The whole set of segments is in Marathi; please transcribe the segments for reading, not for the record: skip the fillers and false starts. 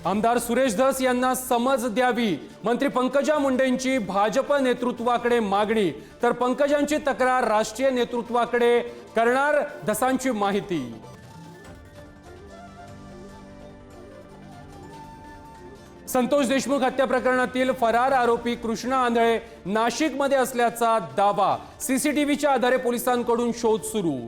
आमदार सुरेश धस यांना समज द्यावी, मंत्री पंकजा मुंडेंची भाजप नेतृत्वाकडे मागणी, तर पंकजांची तक्रार राष्ट्रीय नेतृत्वाकडे करणार धसांची माहिती। संतोष देशमुख हत्या प्रकरणातील फरार आरोपी कृष्णा आंधळे नाशिकमध्ये असल्याचा दावा, सीसीटीव्हीच्या आधारे पोलिसांकडून शोध सुरू।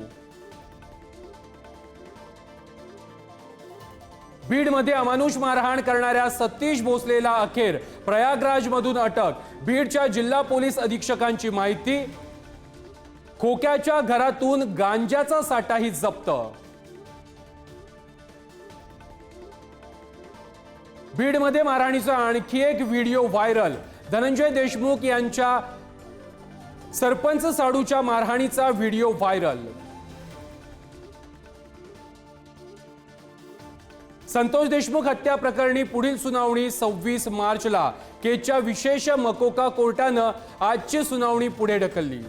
बीडमध्ये अमानुष मारहाण करणाऱ्या सतीश भोसलेला अखेर प्रयागराजमधून अटक, बीडच्या जिल्हा पोलीस अधीक्षकांची माहिती। खोक्याच्या घरातून गांजाचा साठाही जप्त। बीडमध्ये मारहाणीचा आणखी एक व्हिडिओ व्हायरल, धनंजय देशमुख यांच्या सरपंच साडूच्या मारहाणीचा व्हिडिओ व्हायरल। संतोष देशमुख हत्या प्रकरणी पुढील सुनावणी 26 मार्चला, केजच्या विशेष मकोका कोर्टानं आजची सुनावणी पुढे ढकलली।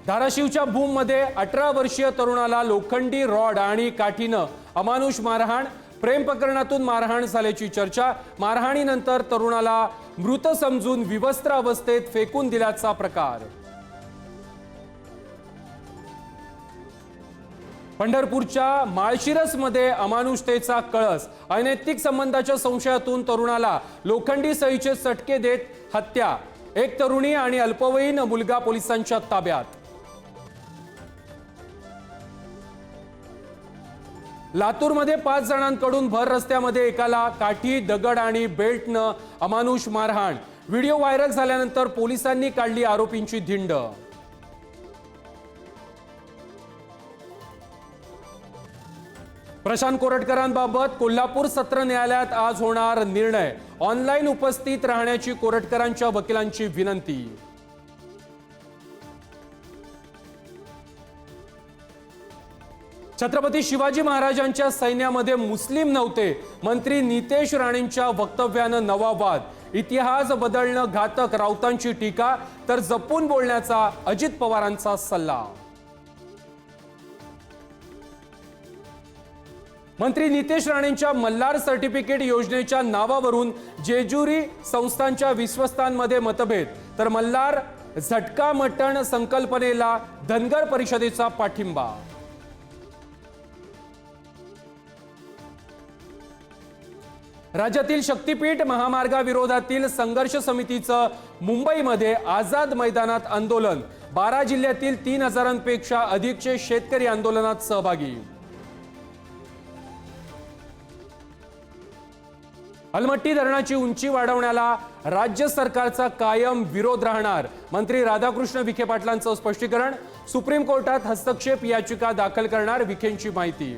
धाराशिवच्या भूममध्ये 18 वर्षीय तरुणाला लोखंडी रॉड आणि काठीनं अमानुष मारहाण, प्रेम प्रकरणातून मारहाण झाल्याची चर्चा। मारहाणीनंतर तरुणाला मृत समजून विवस्त्र अवस्थेत फेकून दिल्याचा प्रकार। पंढरपूरच्या माळशिरसमध्ये अमानुषतेचा कळस, अनैतिक संबंधाच्या संशयातून तरुणाला लोखंडी सळीचे चटके देत हत्या, एक तरुणी आणि अल्पवयीन मुलगा पोलिसांच्या ताब्यात। लातूरमध्ये 5 जणांकडून भर रस्त्यामध्ये एकाला काठी, दगड आणि बेल्टनं अमानुष मारहाण, व्हिडिओ व्हायरल झाल्यानंतर पोलिसांनी काढली आरोपींची धिंड। प्रशांत कोरटकरांबाबत कोल्हापूर सत्र न्यायालयात आज होणार निर्णय, ऑनलाईन उपस्थित राहण्याची कोरटकरांच्या वकिलांची विनंती। छत्रपती शिवाजी महाराजांच्या सैन्यामध्ये मुस्लिम नव्हते, मंत्री नितेश राणेंच्या वक्तव्यानं नवा वाद, इतिहास बदलणं घातक, राऊतांची टीका, तर जपून बोलण्याचा अजित पवारांचा सल्ला। मंत्री नितेश राणेंच्या मल्हार सर्टिफिकेट योजनेच्या नावावरून जेजुरी संस्थांच्या विश्वस्तांमध्ये मतभेद, तर मल्हार झटका मटण संकल्पनेला धनगर परिषदेचा पाठिंबा। राज्यातील शक्तीपीठ महामार्गाविरोधातील संघर्ष समितीचं मुंबईमध्ये आझाद मैदानात आंदोलन, 12 जिल्ह्यातील 3000पेक्षा अधिकचे शेतकरी आंदोलनात सहभागी। अलमट्टी धरणाची उंची वाढवण्याला राज्य सरकारचा कायम विरोध राहणार, मंत्री राधाकृष्ण विखे पाटलांचं स्पष्टीकरण। सुप्रीम कोर्टात हस्तक्षेप याचिका दाखल करणार, विखेंची माहिती।